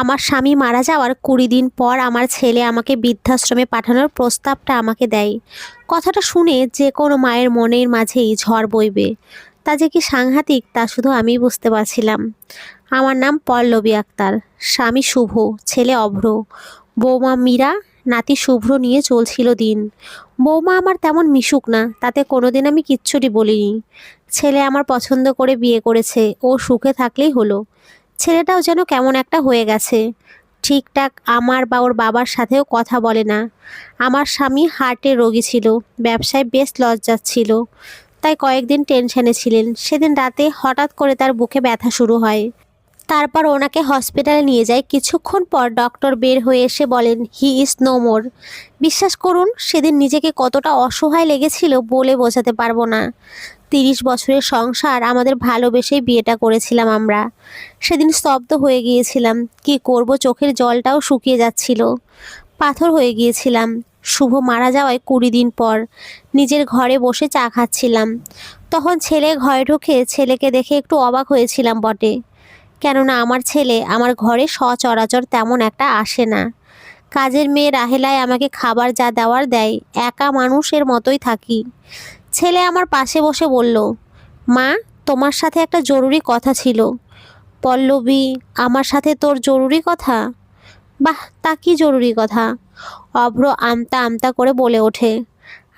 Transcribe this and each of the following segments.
আমার স্বামী মারা যাওয়ার 20 দিন পর আমার ছেলে আমাকে বৃদ্ধাশ্রমে পাঠানোর প্রস্তাবটা আমাকে দেয়। কথাটা শুনে যে কোনো মায়ের মনের মাঝেই ঝড় বইবে। তা যে কি সাংঘাতিক তা শুধু আমিই বুঝতে পারছিলাম। আমার নাম পল্লবী আক্তার, স্বামী শুভ, ছেলে অভ্র, বৌমা মীরা, নাতি শুভ্র নিয়ে চলছিল দিন। বৌমা আমার তেমন মিশুক না, তাতে কোনোদিন আমি কিচ্ছুটি বলিনি। ছেলে আমার পছন্দ করে বিয়ে করেছে, ও সুখে থাকলেই হলো। ছেলেটাও যেন কেমন একটা হয়ে গেছে, ঠিকঠাক আমার বা ওর বাবার সাথেও কথা বলে না। আমার স্বামী হার্টের রোগী ছিল, ব্যবসায় বেশ লস যাচ্ছিল, তাই কয়েকদিন টেনশনে ছিলেন। সেদিন রাতে হঠাৎ করে তার বুকে ব্যথা শুরু হয়। তারপর ওনাকে হসপিটালে নিয়ে যায়। কিছুক্ষণ পর ডক্টর বের হয়ে এসে বলেন, হি ইজ নো মোর। বিশ্বাস করুন, সেদিন নিজেকে কতটা অসহায় লেগেছিল বলে বোঝাতে পারবো না। 30 বছরের সংসার, আমাদের ভালোবেসেই বিয়েটা করেছিলাম আমরা। সেদিন স্তব্ধ হয়ে গিয়েছিলাম, কি করব, চোখের জলটাও শুকিয়ে যাচ্ছিল, পাথর হয়ে গিয়েছিলাম। শুভ মারা যাওয়ায় 20 দিন পর নিজের ঘরে বসে চা খাচ্ছিলাম। তখন ছেলে ঘরে ঢুকে ছেলেকে দেখে একটু অবাক হয়েছিলাম বটে, কেননা আমার ছেলে আমার ঘরে সচরাচর তেমন একটা আসে না। কাজের মেয়ে রাহেলায় আমাকে খাবার যা দেওয়ার দেয়, একা মানুষের মতোই থাকি। ছেলে আমার পাশে বসে বলল, মা, তোমার সাথে একটা জরুরি কথা ছিল। পল্লবী, আমার সাথে তোর জরুরি কথা? বাহ, তা কি জরুরি কথা? অভ্র আমতা আমতা করে বলে ওঠে,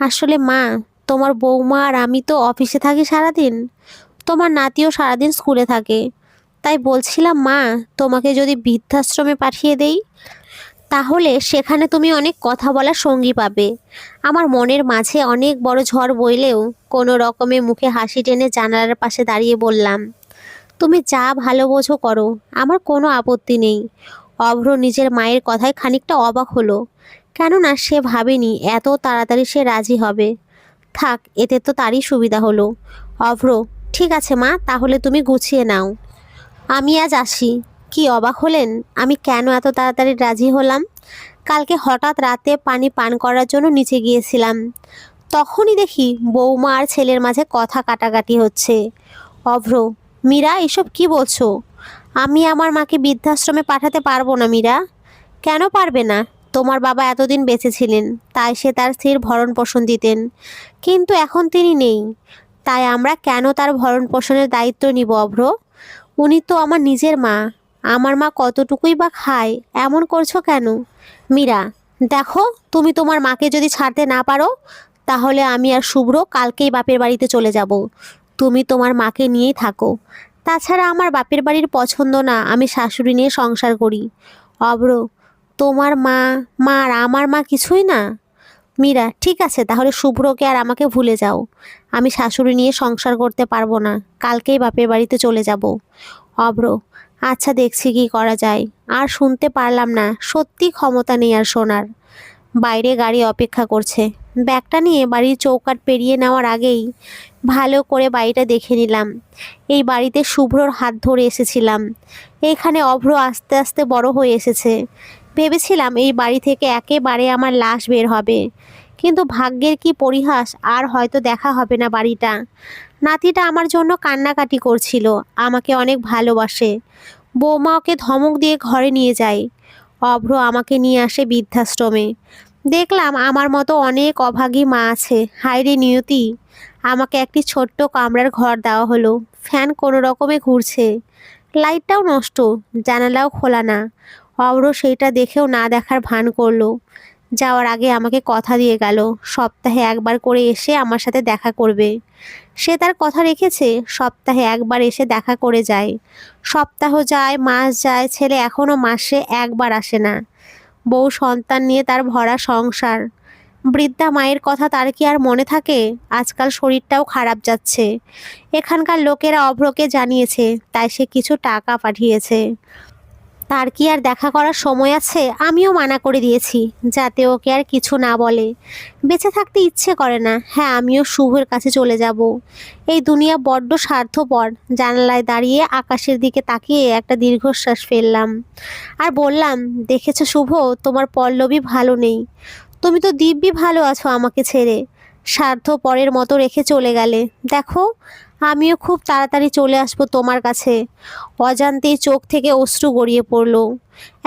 আসলে মা, তোমার বৌমা আর আমি তো অফিসে থাকি সারাদিন, তোমার নাতিও সারাদিন স্কুলে থাকে। তাই বলছিলাম মা, তোমাকে যদি বৃদ্ধাশ্রমে পাঠিয়ে দেই, তাহলে সেখানে তুমি অনেক কথা বলার সঙ্গী পাবে। আমার মনের মাঝে অনেক বড় ঝড় বইলেও কোনো রকমে মুখে হাসি টেনে জানালার পাশে দাঁড়িয়ে বললাম, তুমি যা ভালো বোঝো করো, আমার কোনো আপত্তি নেই। অভ্র নিজের মায়ের কথায় খানিকটা অবাক হলো, কেননা সে ভাবেনি এত তাড়াতাড়ি সে রাজি হবে। থাক, এতে তো তারই সুবিধা হলো। অভ্র, ঠিক আছে মা, তাহলে তুমি গুছিয়ে নাও, আমি আজ আসি। কি অবাক হলেন আমি কেন এত তাড়াতাড়ি রাজি হলাম? কালকে হঠাৎ রাতে পানি পান করার জন্য নিচে গিয়েছিলাম, তখনই দেখি বৌমা আর ছেলের মাঝে কথা কাটাকাটি হচ্ছে। অভ্র, মীরা, এসব কি বলছো? আমি আমার মাকে বৃদ্ধাশ্রমে পাঠাতে পারবো না মীরা। কেন পারবে না? তোমার বাবা এতদিন বেঁচে ছিলেন, তাই সে তার স্ত্রীর ভরণ পোষণ দিতেন, কিন্তু এখন তিনি নেই, তাই আমরা কেন তার ভরণ পোষণের দায়িত্ব নিব অভ্র? উনি তো আমার নিজের মা, আমার মা কতটুকুই বা খায়, এমন করছো কেন? মীরা, দেখো, তুমি তোমার মাকে যদি ছাড়তে না পারো, তাহলে আমি আর শুভ্র কালকেই বাপের বাড়িতে চলে যাব। তুমি তোমার মাকে নিয়েই থাকো। তাছাড়া আমার বাপের বাড়ির পছন্দ না আমি শাশুড়ি নিয়ে সংসার করি। অভ্র, তোমার মা, মা আর আমার মা কিছুই না? মীরা, ঠিক আছে, তাহলে শুভ্রকে আর আমাকে ভুলে যাও। আমি শাশুড়ি নিয়ে সংসার করতে পারবো না, কালকেই বাপের বাড়িতে চলে যাব। অভ্র, আচ্ছা, দেখছি কি করা যায়। আর শুনতে পারলাম না, সত্যি ক্ষমতা নেই আর শোনার। বাইরে গাড়ি অপেক্ষা করছে। ব্যাগটা নিয়ে বাড়ির চৌকাঠ পেরিয়ে নেওয়ার আগেই ভালো করে বাড়িটা দেখে নিলাম। এই বাড়িতে শুভ্রর হাত ধরে এসেছিলাম, এখানে অভ্র আস্তে আস্তে বড় হয়ে এসেছে। ভেবেছিলাম এই বাড়ি থেকে একেবারে আমার লাশ বের হবে, কিন্তু ভাগ্যের কি পরিহাস, আর হয়তো দেখা হবে না বাড়িটা। নাতিটা আমার জন্য কান্নাকাটি করছিল, আমাকে অনেক ভালোবাসে। বৌমা ওকে ধমক দিয়ে ঘরে নিয়ে যায়। অভ্র আমাকে নিয়ে আসে বৃদ্ধাশ্রমে। দেখলাম আমার মতো অনেক অভাগী মা আছে। হায়রে নিয়তি, আমাকে একটি ছোট্ট কামরার ঘর দেওয়া হলো। ফ্যান কোনো রকমে ঘুরছে, লাইটটাও নষ্ট, জানালাও খোলা না। অভ্র সেইটা দেখেও না দেখার ভান করলো। যাওয়ার আগে আমাকে কথা দিয়ে গেল, সপ্তাহে একবার করে এসে আমার সাথে দেখা করবে। সে তার কথা রেখেছে, সপ্তাহে একবার এসে দেখা করে যায়। সপ্তাহ যায়, মাস যায়, ছেলে এখনও মাসে একবার আসে না। বউ সন্তান নিয়ে তার ভরা সংসার। বৃদ্ধা মায়ের কথা তার কি আর মনে থাকে? আজকাল শরীরটাও খারাপ যাচ্ছে। এখানকার লোকেরা অভ্রকে জানিয়েছে, তাই সে কিছু টাকা পাঠিয়েছে। তার কি আর দেখা করার সময় আছে? আমিও মানা করে দিয়েছি, যাতে ওকে আর কিছু না বলে। বেঁচে থাকতে ইচ্ছে করে না। হ্যাঁ, আমিও শুভের কাছে চলে যাব। এই দুনিয়া বড্ড স্বার্থপর। জানালায় দাঁড়িয়ে আকাশের দিকে তাকিয়ে একটা দীর্ঘশ্বাস ফেললাম, আর বললাম, দেখেছো শুভ, তোমার পল্লবী ভালো নেই। তুমি তো দিব্যি ভালো আছো আমাকে ছেড়ে, স্বার্থপরের মতো রেখে চলে গেলে। দেখো, আমিও খুব তাড়াতাড়ি চলে আসবো তোমার কাছে। অজান্তেই চোখ থেকে অশ্রু গড়িয়ে পড়লো।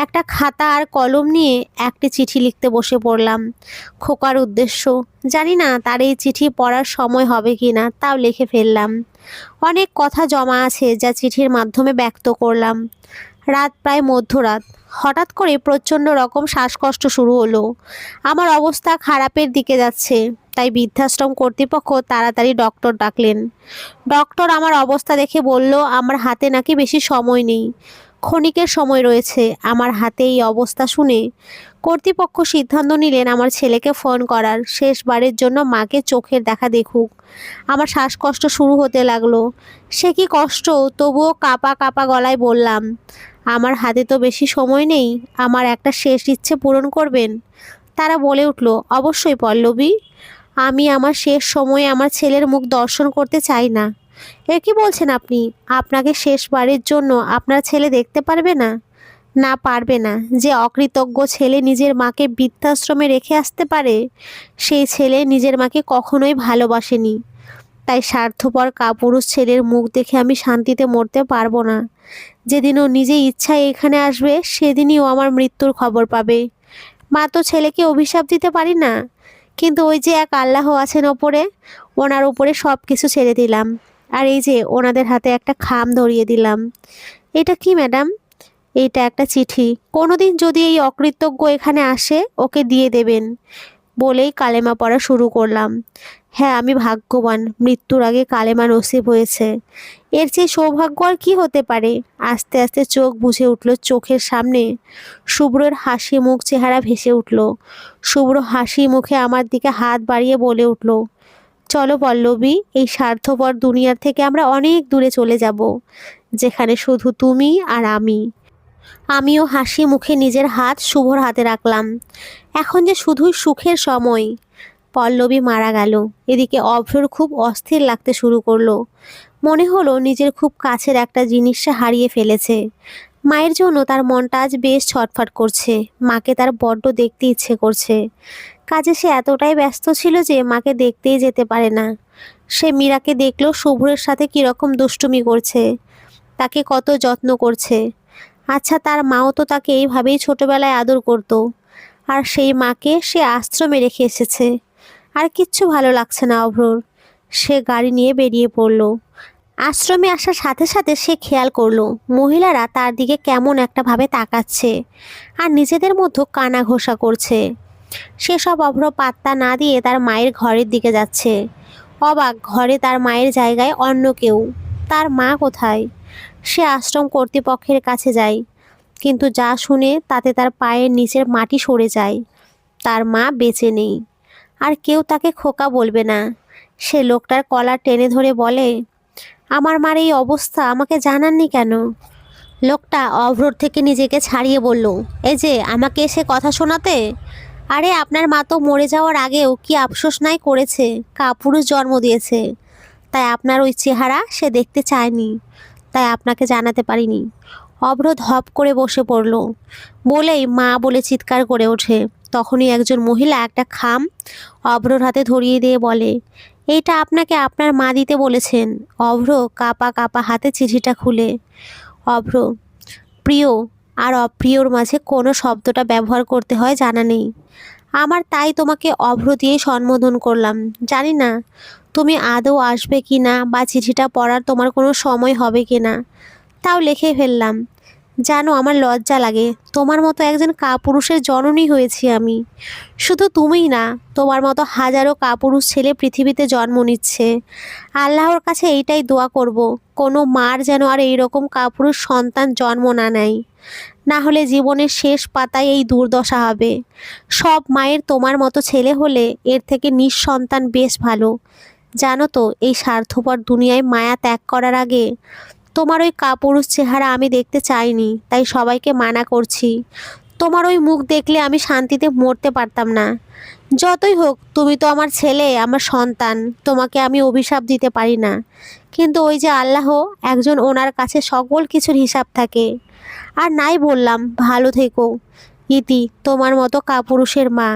একটা খাতা আর কলম নিয়ে একটি চিঠি লিখতে বসে পড়লাম খোকার উদ্দেশ্য। জানি না তার এই চিঠি পড়ার সময় হবে কি না, তাও লিখে ফেললাম। অনেক কথা জমা আছে যা চিঠির মাধ্যমে ব্যক্ত করলাম। রাত প্রায় মধ্যরাত। হঠাৎ করে প্রচণ্ড রকম শ্বাসকষ্ট শুরু হলো। আমার অবস্থা খারাপের দিকে যাচ্ছে, তাই বৃদ্ধাশ্রম কর্তৃপক্ষ তাড়াতাড়ি ডক্টর ডাকলেন। ডক্টর আমার অবস্থা দেখে বলল আমার হাতে নাকি বেশি সময় নেই, ক্ষণিকের সময় রয়েছে। আমার হাতে এই অবস্থা শুনে কর্তৃপক্ষ সিদ্ধান্ত নিলেন আমার ছেলেকে ফোন করার, শেষবারের জন্য মাকে চোখের দেখা দেখুক। আমার শ্বাসকষ্ট শুরু হতে লাগলো। সে কি কষ্ট, তবুও কাঁপা কাঁপা গলায় বললাম, আমার হাতে তো বেশি সময় নেই, আমার একটা শেষ ইচ্ছে পূরণ করবেন? তারা বলে উঠল, অবশ্যই পল্লবী, আমি আমার শেষ সময়ে আমার ছেলের মুখ দর্শন করতে চাই না। এ কি বলছেন আপনি? আপনাকে শেষবারের জন্য আপনার ছেলে দেখতে পারবে না? না, পারবে না। যে অকৃতজ্ঞ ছেলে নিজের মাকে বৃদ্ধাশ্রমে রেখে আসতে পারে, সেই ছেলে নিজের মাকে কখনোই ভালোবাসেনি। তাই স্বার্থপর কাপুরুষ ছেলের মুখ দেখে আমি শান্তিতে মরতে পারবো না। যেদিন ও নিজে ইচ্ছায় এখানে আসবে, সেদিনই ও আমার মৃত্যুর খবর পাবে। মা তো ছেলেকে অভিশাপ দিতে পারি না, কিন্তু ওই যে এক আল্লাহ আছেন ওপরে, ওনার উপরে সব কিছু ছেড়ে দিলাম। আর এই যে ওনাদের হাতে একটা খাম ধরিয়ে দিলাম। এটা কি ম্যাডাম? এইটা একটা চিঠি। কোনোদিন যদি এই অকৃতজ্ঞ এখানে আসে, ওকে দিয়ে দেবেন। বলেই কালেমা পড়া শুরু করলাম। হ্যাঁ, আমি ভাগ্যবান, মৃত্যুর আগে কালেমা নসিব হয়েছে। এর চেয়ে সৌভাগ্য আর কি হতে পারে? আস্তে আস্তে চোখ বুজে উঠল চোখের সামনে। শুভ্রর হাসি মুখ চেহারা ভেসে উঠল। শুভ্র হাসি মুখে আমার দিকে হাত বাড়িয়ে বলে উঠল, চলো পল্লবী, এই স্বার্থপর দুনিয়ার থেকে আমরা অনেক দূরে চলে যাব, যেখানে শুধু তুমি আর আমি। আমিও হাসি মুখে নিজের হাত শুভর হাতে রাখলাম। এখন যে শুধুই সুখের সময়। পল্লবী মারা গেল। এদিকে অভ্রর খুব অস্থির লাগতে শুরু করলো। মনে হলো নিজের খুব কাছের একটা জিনিস সে হারিয়ে ফেলেছে। মায়ের জন্য তার মনটা আজ বেশ ছটফট করছে। মাকে তার বড্ড দেখতে ইচ্ছে করছে। কাজে সে এতটাই ব্যস্ত ছিল যে মাকে দেখতেই যেতে পারে না। সে মীরাকে দেখলো শুভ্রের সাথে কীরকম দুষ্টুমি করছে, তাকে কত যত্ন করছে। আচ্ছা, তার মাও তো তাকে এইভাবেই ছোটবেলায় আদর করত। আর সেই মাকে সে আশ্রমে রেখে এসেছে। আর কিচ্ছু ভালো লাগছে না অভ্রর। সে গাড়ি নিয়ে বেরিয়ে পড়ল। আশ্রমে আসার সাথে সাথে সে খেয়াল করলো মহিলারা তার দিকে কেমন একটা ভাবে তাকাচ্ছে আর নিজেদের মধ্যে কানা ঘষা করছে। সেসব অভ্র পাত্তা না দিয়ে তার মায়ের ঘরের দিকে যাচ্ছে। অবাক, ঘরে তার মায়ের জায়গায় অন্য কেউ। তার মা কোথায়? সে আশ্রম কর্তৃপক্ষের কাছে যায়, কিন্তু যা শুনে তাতে তার পায়ের নিচের মাটি সরে যায়। তার মা বেঁচে নেই, আর কেউ তাকে খোকা বলবে না। সে লোকটার কলার টেনে ধরে বলে, আমার মার এই অবস্থা আমাকে জানাননি কেন? লোকটা অভ্রর থেকে নিজেকে ছাড়িয়ে বলল, এই যে আমাকে এসে কথা শোনাতে? আরে আপনার মা তো মরে যাওয়ার আগেও কি আফসোস নাই করেছে, কাপুরুষ জন্ম দিয়েছে। তাই আপনার ওই চেহারা সে দেখতে চায়নি, তাই আপনাকে জানাতে পারিনি। অভ্র ধপ করে বসে পড়ল। বলেই মা বলে চিৎকার করে ওঠে। তখনই একজন মহিলা একটা খাম অভ্রর হাতে ধরিয়ে দিয়ে বলে, এইটা আপনাকে আপনার মা দিতে বলেছেন। অভ্র কাপা কাপা হাতে চিঠিটা খুলে। অভ্র, প্রিয় আর অপ্রিয়র মাঝে কোনো শব্দটা ব্যবহার করতে হয় জানা নেই আমার, তাই তোমাকে অভ্র দিয়ে সম্বোধন করলাম। জানি না তুমি আদৌ আসবে কি না, বা চিঠিটা পড়ার তোমার কোনো সময় হবে কি না, তাও লিখে ফেললাম। জানো, আমার লজ্জা লাগে। তোমার মতো একজন কাপুরুষের জননী হয়েছি আমি। শুধু তুমিই না, তোমার মতো হাজারো কাপুরুষ ছেলে পৃথিবীতে জন্ম নিচ্ছে। আল্লাহর কাছে এইটাই দোয়া করব, কোনো মার যেন আর এইরকম কাপুরুষ সন্তান জন্ম না নেয়। না হলে জীবনের শেষ পাতায় এই দুর্দশা হবে। সব মায়ের তোমার মতো ছেলে হলে এর থেকে নিঃসন্তান বেশ ভালো। জানো তো, এই স্বার্থপর দুনিয়ায় মায়া ত্যাগ করার আগে তোমার ওই কাপুরুষ চেহারা আমি দেখতে চাইনি, তাই সবাইকে মানা করছি। তোমার ওই মুখ দেখলে আমি শান্তিতে মরতে পারতাম না। যতই হোক, তুমি তো আমার ছেলে, আমার সন্তান। তোমাকে আমি অভিশাপ দিতে পারি না, কিন্তু ওই যে আল্লাহ, একজন, ওনার কাছে সকল কিছুর হিসাব থাকে। আর নাই বললাম, ভালো থেকো। ইতি তোমার মতো কাপুরুষের মা।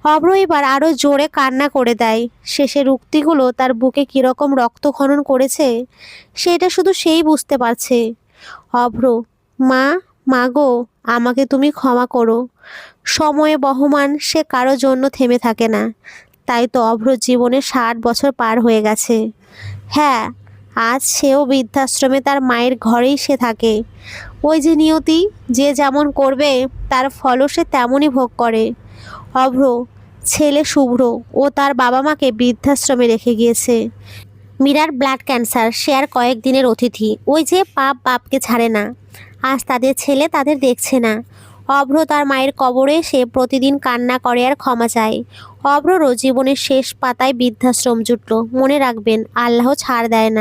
অভ্র এবার আরো জোরে কান্না করে দেয়। শেষের উক্তিগুলো তার বুকে কিরকম রক্তক্ষরণ করেছে সেটা শুধু সেই বুঝতে পারছে। অভ্র, মা, মা গো, আমাকে তুমি ক্ষমা করো। সময়ে বহমান সে কারো জন্য থেমে থাকে না। তাই তো অভ্র জীবনে 60 বছর পার হয়ে গেছে। হ্যাঁ, আজ সেও বৃদ্ধাশ্রমে তার মায়ের ঘরেই সে থাকে। ওই যে নিয়তি, যে যেমন করবে তার ফলও সে তেমনই ভোগ করে। অভ্র, ছেলে শুভ্র ও তার বাবা মাকে বৃদ্ধাশ্রমে রেখে গিয়েছে। মীরার ব্লাড ক্যান্সার, সে আর কয়েকদিনের অতিথি। ওই যে পাপ বাপকে ছাড়ে না। আজ তাদের ছেলে তাদের দেখছে না। অভ্র তার মায়ের কবরে সে প্রতিদিন কান্না করে আর ক্ষমা চায়। অভ্ররও জীবনের শেষ পাতায় বৃদ্ধাশ্রম জুটল। মনে রাখবেন, আল্লাহ ছাড় দেয় না।